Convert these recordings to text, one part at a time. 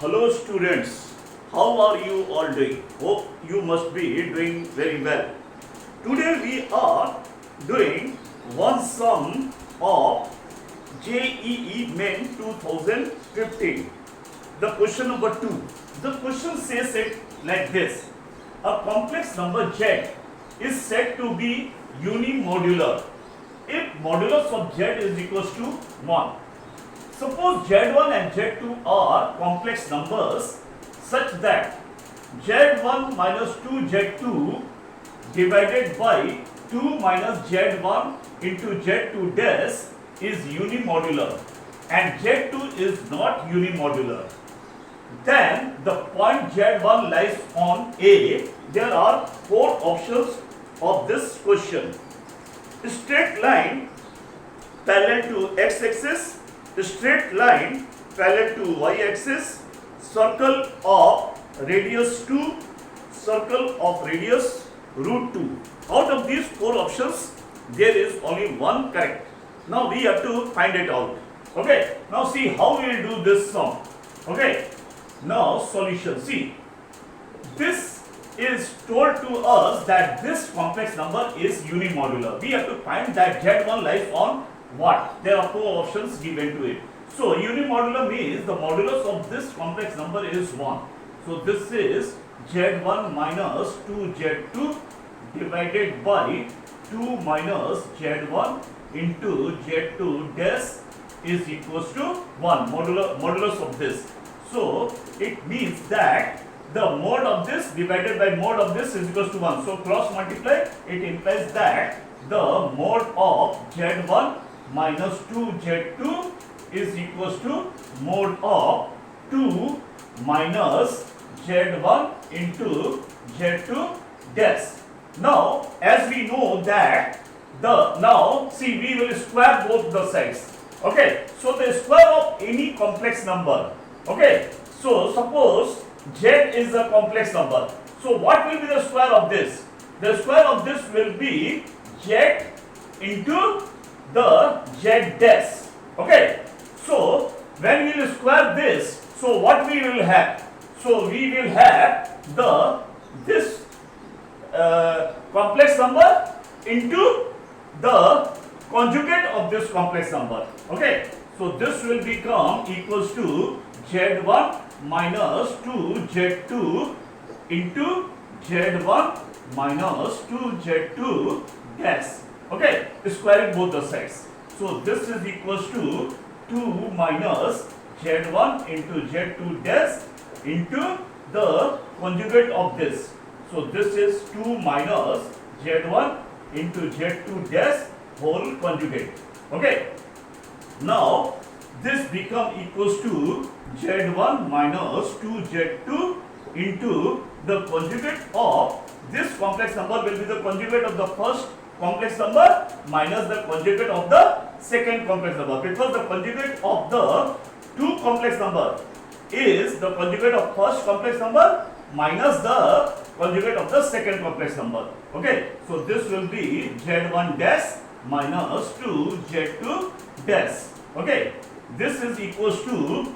Hello students, how are you all doing? Hope you must be doing very well. Today we are doing one sum of JEE Main 2015. The question number 2. The question says it like this. A complex number Z is said to be unimodular if modulus of Z is equals to 1. Suppose Z1 and Z2 are complex numbers such that Z1 minus 2Z2 divided by 2 minus Z1 into Z2 dash is unimodular and Z2 is not unimodular. Then the point Z1 lies on A. There are 4 options of this question. Straight line parallel to x-axis, straight line parallel to y-axis, circle of radius 2, circle of radius root 2. Out of these 4 options, there is only one correct. Now we have to find it out. Okay. Now see how we will do this sum. Okay. Now solution. See, this is told to us that this complex number is unimodular. We have to find that Z1 lies on what? There are 4 options given to it. So unimodular means the modulus of this complex number is 1. So this is Z1 minus 2Z2 divided by 2 minus Z1 into Z2 dash is equals to 1. Modulus of this. So it means that the mode of this divided by mode of this is equals to 1. So cross multiply, it implies that the mode of Z1 minus 2Z2 is equals to mode of 2 minus Z1 into Z2 dash. Now, as we know that see we will square both the sides. Okay, so the square of any complex number. Okay, so suppose Z is a complex number. So what will be the square of this? The square of this will be Z into the Z dash. Okay, so when we will square this, so what we will have? So we will have this complex number into the conjugate of this complex number. Okay, so this will become equals to Z1 minus 2Z2 into Z1 minus 2Z2 dash. Okay, squaring both the sides. So this is equals to 2 minus Z1 into Z2 dash into the conjugate of this. So this is 2 minus Z1 into Z2 dash whole conjugate. Okay. Now this become equals to Z1 minus 2Z2 into the conjugate of this complex number will be the conjugate of the first complex number minus the conjugate of the second complex number, because the conjugate of the two complex number is the conjugate of first complex number minus the conjugate of the second complex number. Okay, so this will be Z1 dash minus 2Z2 dash. Okay, this is equals to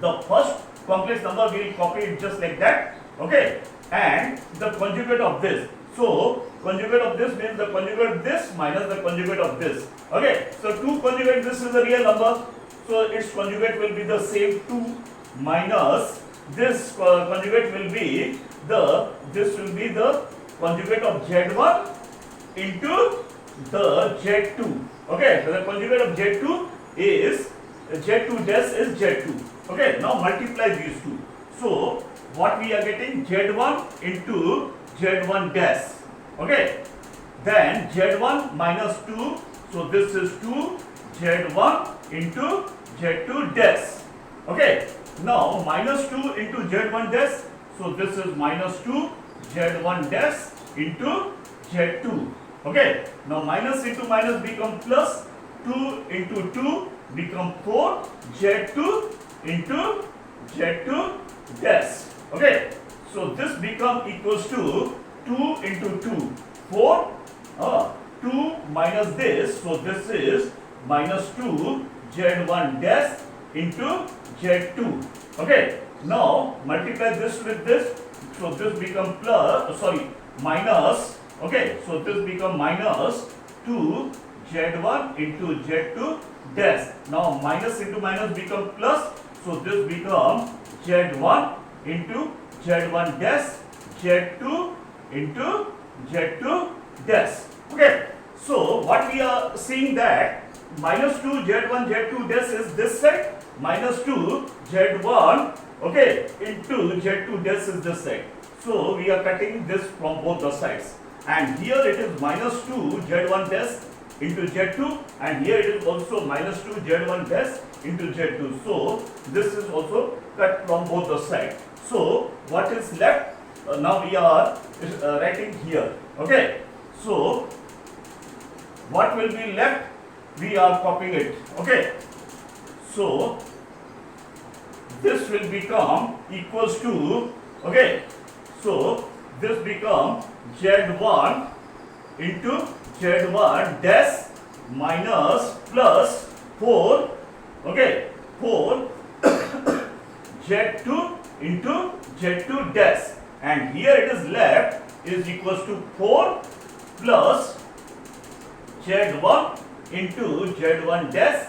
the first complex number, we will copy it just like that. Okay, and the conjugate of this. So conjugate of this means the conjugate of this minus the conjugate of this. Okay, so 2 conjugate, this is a real number, so its conjugate will be the same 2 minus this conjugate will be this will be the conjugate of Z1 into the Z2. Okay, so the conjugate of Z2 is Z2 dash is Z2. Okay, now multiply these two. So what we are getting? Z1 into Z1 dash. Okay, then Z1 minus 2. So this is 2 Z1 into Z2 dash. Okay, now minus 2 into Z1 dash. So this is minus 2 Z1 dash into Z2. Okay, now minus into minus become plus, 2 into 2 become 4 Z2 into Z2 dash. Okay, so this become equals to 2 into 2, 4, 2 minus this, so this is minus 2 Z1 dash into Z2. Okay. Now multiply this with this. So this become minus. Okay. So this become minus 2 Z1 into Z2 dash. Now minus into minus become plus. So this become Z1 into Z1 dash, Z2 into Z2 dash. Okay. So what we are seeing that minus 2 Z1 Z2 dash is this side, minus 2 Z1 okay into Z2 dash is this side. So we are cutting this from both the sides, and here it is minus 2 Z1 dash into Z2, and here it is also minus 2 Z1 dash into Z2. So this is also cut from both the sides. So what is left? Now we are writing here. Okay. So what will be left? We are copying it. Okay. So this will become equals to, okay. So this become Z1 into Z1 dash minus plus 4, okay, 4 Z2 into Z2 dash, and here it is left is equals to 4 plus Z1 into Z1 dash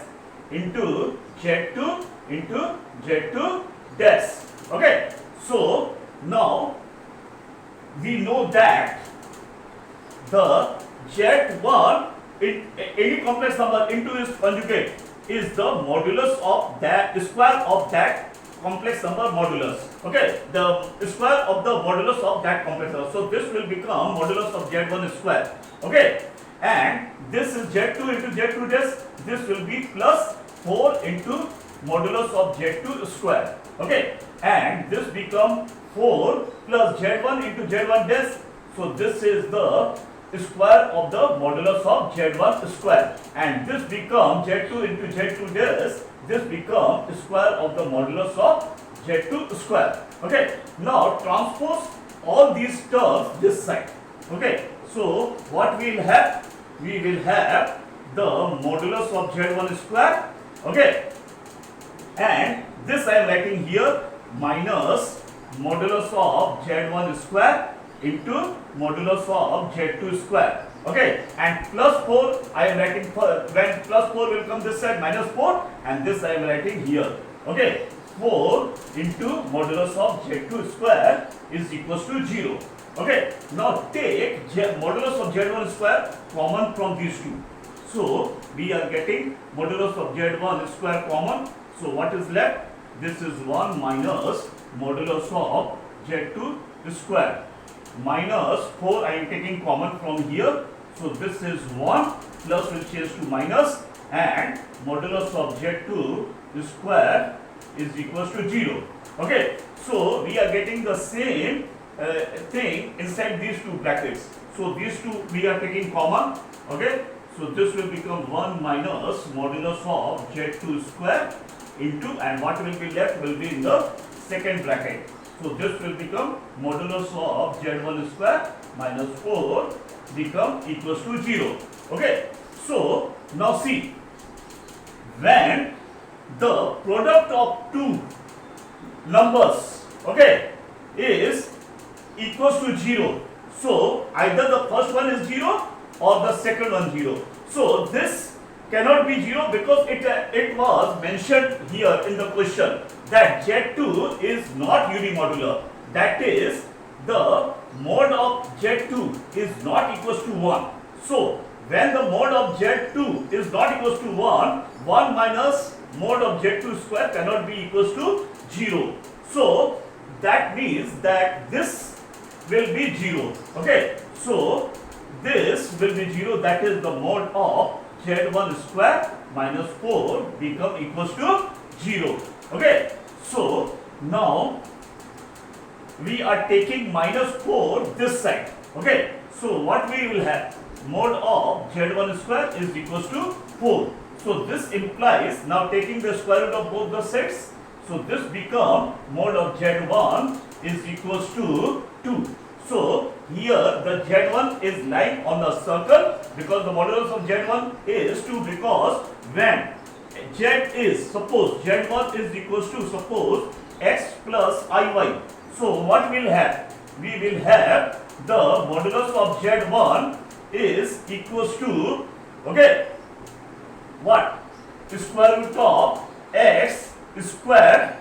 into Z2 into Z2 dash. Okay. So now we know that the Z1 in any complex number into its conjugate is the modulus of that square of that complex number modulus. Okay, the square of the modulus of that complex number. So this will become modulus of Z1 square. Okay, and this is Z2 into Z2 dash. This will be plus 4 into modulus of Z2 square. Okay, and this become 4 plus Z1 into Z1 dash. So this is the square of the modulus of Z1 square, and this become Z2 into Z2 dash. This become square of the modulus of Z2 square. Okay. Now transpose all these terms this side. Okay. So what we will have? We will have the modulus of Z1 square. Okay. And this I am writing here minus modulus of Z1 square into modulus of Z2 square. Okay, and plus 4 I am writing when plus 4 will come this side, minus 4, and this I am writing here. Okay, 4 into modulus of Z2 square is equals to 0. Okay, now take modulus of Z1 square common from these two. So we are getting modulus of Z1 square common. So what is left? This is 1 minus modulus of Z2 square. Minus 4 I am taking common from here. So this is 1 plus will change to minus, and modulus of Z2 square is equals to 0. Okay. So we are getting the same thing inside these two brackets. So these two we are taking common. Okay. So this will become 1 minus modulus of Z2 square into, and what will be left will be in the second bracket. So this will become modulus of Z1 square minus 4 become equals to 0. Okay. So now see, when the product of two numbers, okay, is equals to 0, so either the first one is 0 or the second one 0. So this cannot be 0 because it was mentioned here in the question that Z2 is not unimodular. That is, the mod of Z2 is not equals to 1. So when the mod of Z2 is not equals to 1, 1 minus mod of Z2 square cannot be equals to 0. So that means that this will be 0. Okay. So this will be 0, that is the mod of Z1 square minus 4 become equals to 0. Okay. So now we are taking minus 4 this side. Okay. So what we will have? Mod of Z1 square is equals to 4. So this implies, now taking the square root of both the sets, so this become mod of Z1 is equals to 2. So here the Z1 is lying on the circle because the modulus of Z1 is 2, because when z is, suppose z1 is equals to, suppose x plus iy. So what we'll have? We will have the modulus of z1 is equals to, okay, what? Square root of x square,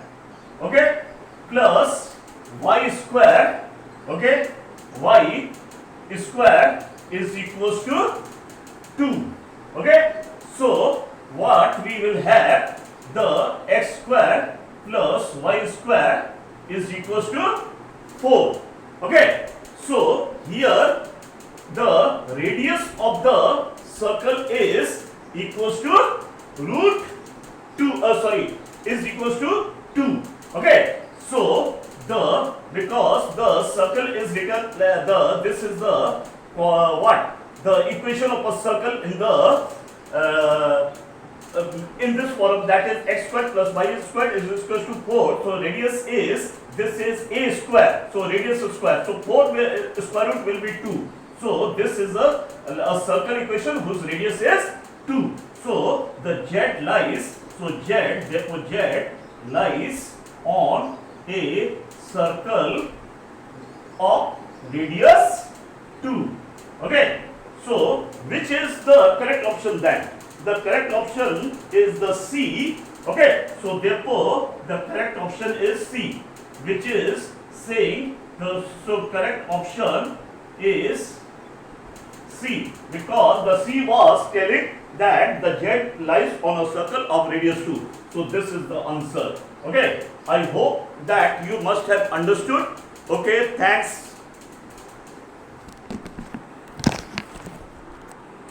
okay, plus y square, okay, y square is equals to 2, okay. So what we will have, the x square plus y square is equals to 4, okay. So here the radius of the circle is equals to root 2, is equals to 2, okay. So the, because the circle is written, this is the what, the equation of a circle in this form, that is x squared plus y squared is equals to 4. So radius is, this is a square, so radius is square, so 4 square root will be 2. So this is a circle equation whose radius is 2. So the z lies, so therefore z lies on a circle of radius 2, okay. So which is the correct option then? The correct option is the C, okay. So therefore the correct option is C, which is saying the, so correct option is C, because the C was telling that the z lies on a circle of radius 2. So this is the answer, okay. I hope that you must have understood, okay. Thanks.